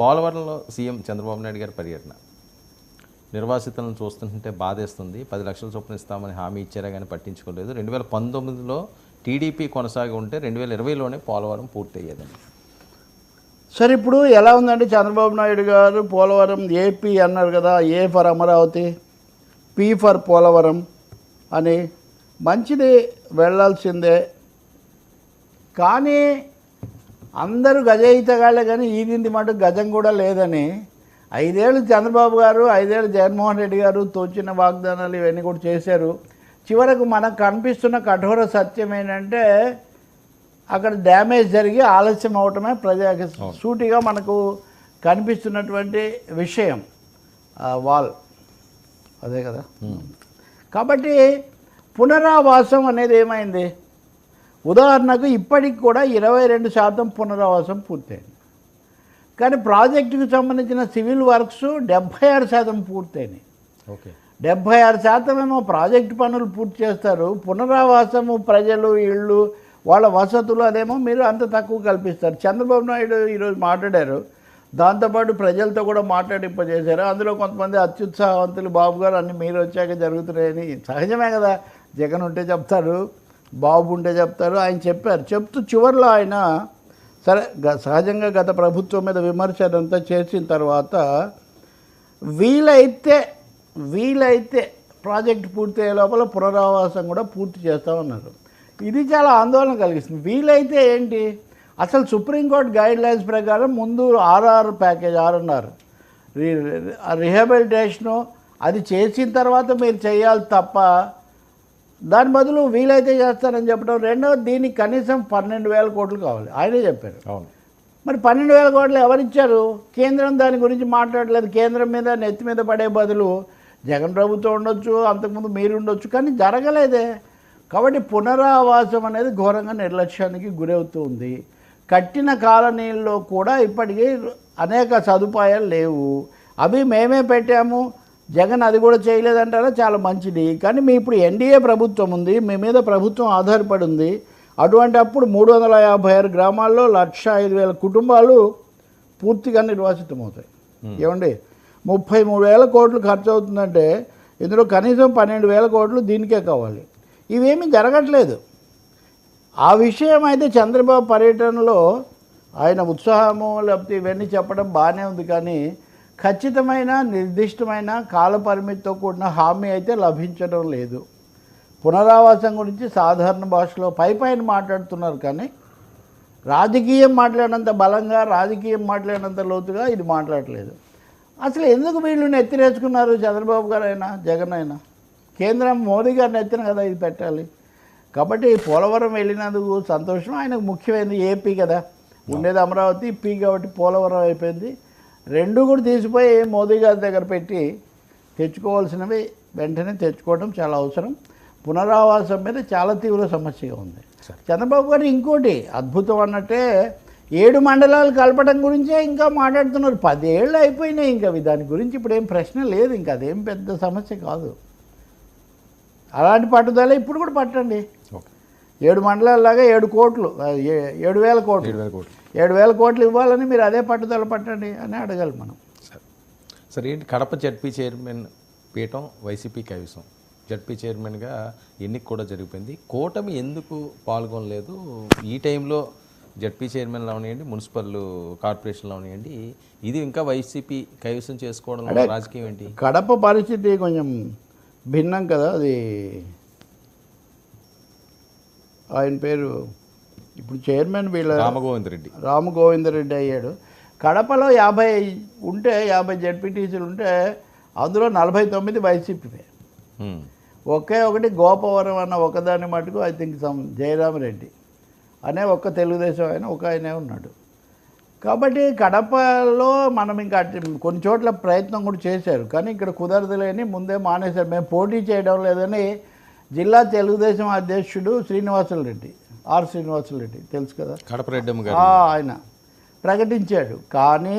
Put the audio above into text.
పోలవరంలో సీఎం చంద్రబాబు నాయుడు గారి పర్యటన నిర్వాసితులను చూస్తుంటే బాధేస్తుంది. 10 లక్షల చొప్పున ఇస్తామని హామీ ఇచ్చారా కానీ పట్టించుకోలేదు. 2019లో టీడీపీ కొనసాగి ఉంటే 2020లోనే పోలవరం పూర్తయ్యేదని. సరే, ఇప్పుడు ఎలా ఉందంటే చంద్రబాబు నాయుడు గారు పోలవరం ఏపీ అన్నారు కదా, A for Amaravati, P for Polavaram అని. మంచిది, వెళ్ళాల్సిందే. కానీ అందరూ గజయితగాళ్ళే, కానీ ఈదింది మటు గజం కూడా లేదని 5 ఏళ్ళు చంద్రబాబు గారు, 5 ఏళ్ళు జగన్మోహన్ రెడ్డి గారు తోచిన వాగ్దానాలు ఇవన్నీ కూడా చేశారు. చివరకు మనకు కనిపిస్తున్న కఠోర సత్యం ఏంటంటే అక్కడ డ్యామేజ్ జరిగి ఆలస్యం అవటమే ప్రజాకి సూటిగా మనకు కనిపిస్తున్నటువంటి విషయం. వాల్ అదే కదా. కాబట్టి పునరావాసం అనేది ఏమైంది? ఉదాహరణకు ఇప్పటికి కూడా 22% పునరావాసం పూర్తయింది. కానీ ప్రాజెక్టుకు సంబంధించిన సివిల్ వర్క్స్ 76% పూర్తయినాయి. ఓకే, 76% ఏమో ప్రాజెక్టు పనులు పూర్తి చేస్తారు. పునరావాసము, ప్రజలు, ఇళ్ళు, వాళ్ళ వసతులు అదేమో మీరు అంత తక్కువ కల్పిస్తారు. చంద్రబాబు నాయుడు ఈరోజు మాట్లాడారు, దాంతోపాటు ప్రజలతో కూడా మాట్లాడింపజేశారు. అందులో కొంతమంది అత్యుత్సాహవంతులు, బాబు గారు అన్నీ మీరు వచ్చాక జరుగుతున్నాయని. సహజమే కదా, జగన్ ఉంటే చెప్తారు, బాబు ఉంటే చెప్తారు. ఆయన చెప్పారు. చెప్తూ చివరిలో ఆయన సరే సహజంగా గత ప్రభుత్వం మీద విమర్శ అదంతా చేసిన తర్వాత వీలైతే ప్రాజెక్ట్ పూర్తయ్యే లోపల పునరావాసం కూడా పూర్తి చేస్తామన్నారు. ఇది చాలా ఆందోళన కలిగిస్తుంది. వీలైతే ఏంటి? అసలు సుప్రీంకోర్టు గైడ్ లైన్స్ ప్రకారం ముందు ఆర్ఆర్ ప్యాకేజ్, ఆర్ఎన్ఆర్ రిహాబిలిటేషను అది చేసిన తర్వాత మీరు చేయాలి తప్ప దాని బదులు వీలైతే చేస్తారని చెప్పడం. రెండవది, దీనికి కనీసం 12,000 కోట్లు కావాలి, ఆయనే చెప్పారు. అవును, మరి 12,000 కోట్లు ఎవరిచ్చారు? కేంద్రం దాని గురించి మాట్లాడలేదు. కేంద్రం మీద నెత్తి మీద పడే బదులు జగన్ ప్రభుత్వం ఉండొచ్చు, అంతకుముందు మీరు ఉండొచ్చు, కానీ జరగలేదే. కాబట్టి పునరావాసం అనేది ఘోరంగా నిర్లక్ష్యానికి గురవుతుంది. కట్టిన కాలనీల్లో కూడా ఇప్పటికీ అనేక సదుపాయాలు లేవు. అవి మేమే పెట్టాము, జగన్ అది కూడా చేయలేదంటారా? చాలా మంచిది. కానీ మీ ఇప్పుడు ఎన్డీఏ ప్రభుత్వం ఉంది, మీ మీద ప్రభుత్వం ఆధారపడి ఉంది. అటువంటి అప్పుడు 356 గ్రామాల్లో 105,000 కుటుంబాలు పూర్తిగా నిర్వాసితం అవుతాయి. ఏమండి, 33,000 కోట్లు ఖర్చు అవుతుందంటే ఇందులో కనీసం 12,000 కోట్లు దీనికే కావాలి. ఇవేమీ జరగట్లేదు. ఆ విషయం అయితే చంద్రబాబు పర్యటనలో ఆయన ఉత్సాహము లేకపోతే ఇవన్నీ చెప్పడం బాగానే ఉంది, కానీ ఖచ్చితమైన నిర్దిష్టమైన కాలపరిమితితో కూడిన హామీ అయితే లభించడం లేదు. పునరావాసం గురించి సాధారణ భాషలో పైన మాట్లాడుతున్నారు, కానీ రాజకీయం మాట్లాడినంత బలంగా, రాజకీయం మాట్లాడినంత లోతుగా ఇది మాట్లాడలేదు. అసలు ఎందుకు వీళ్ళు నెత్తిరేసుకున్నారు? చంద్రబాబు గారు అయినా జగన్ అయినా కేంద్రం మోదీ గారిని ఎత్తిన కదా ఇది పెట్టాలి. కాబట్టి పోలవరం వెళ్ళినందుకు సంతోషం. ఆయనకు ముఖ్యమైనది ఏపీ కదా, ఉండేది అమరావతి, పీ కాబట్టి పోలవరం అయిపోయింది. రెండు కూడా తీసిపోయి మోదీ గారి దగ్గర పెట్టి తెచ్చుకోవాల్సినవి వెంటనే తెచ్చుకోవడం చాలా అవసరం. పునరావాసం మీద చాలా తీవ్ర సమస్యగా ఉంది. చంద్రబాబు గారు ఇంకోటి అద్భుతం అన్నట్టే 7 మండలాలు కలపడం గురించే ఇంకా మాట్లాడుతున్నారు. 10 ఏళ్ళు అయిపోయినాయి. ఇంకా దాని గురించి ఇప్పుడు ఏం ప్రశ్న లేదు. ఇంకా అదేం పెద్ద సమస్య కాదు. అలాంటి పట్టుదల ఇప్పుడు కూడా పట్టండి. 7 మండలాల్లాగా 7 కోట్లు, 7,000 కోట్లు 7,000 కోట్లు ఇవ్వాలని మీరు అదే పట్టుదల పట్టండి అని అడగాలి మనం. సరే, ఏంటి కడప జడ్పీ చైర్మన్ పీఠం వైసీపీ కైవసం. జడ్పీ చైర్మన్గా ఎన్నిక కూడా జరిగిపోయింది. కూటమి ఎందుకు పాల్గొనలేదు? ఈ టైంలో జడ్పీ చైర్మన్లు అవనివ్వండి, మున్సిపల్ కార్పొరేషన్లు అవనివ్వండి, ఇది ఇంకా వైసీపీ కైవసం చేసుకోవడం రాజకీయం ఏంటి? కడప పరిస్థితి కొంచెం భిన్నం కదా. అది ఆయన పేరు ఇప్పుడు చైర్మన్ వీళ్ళ రామగోవిందరెడ్డి అయ్యాడు. కడపలో 50 ఉంటే 50 జడ్పీటీసీలు ఉంటే అందులో 49 వైసీపీవే. ఒకే ఒకటి గోపవరం అన్న ఒకదాని మటుకు ఐ థింక్ జయరామరెడ్డి అనే ఒక్క తెలుగుదేశం ఆయన ఒక ఆయనే ఉన్నాడు. కాబట్టి కడపలో మనం ఇంకా కొన్ని చోట్ల ప్రయత్నం కూడా చేశారు, కానీ ఇక్కడ కుదరదులేని ముందే మానేశారు. మేము పోటీ చేయడం లేదని జిల్లా తెలుగుదేశం అధ్యక్షుడు శ్రీనివాసులరెడ్డి, ఆర్ శ్రీనివాసులరెడ్డి తెలుసు కదా, కడప రెడ్డి ఆయన ప్రకటించాడు. కానీ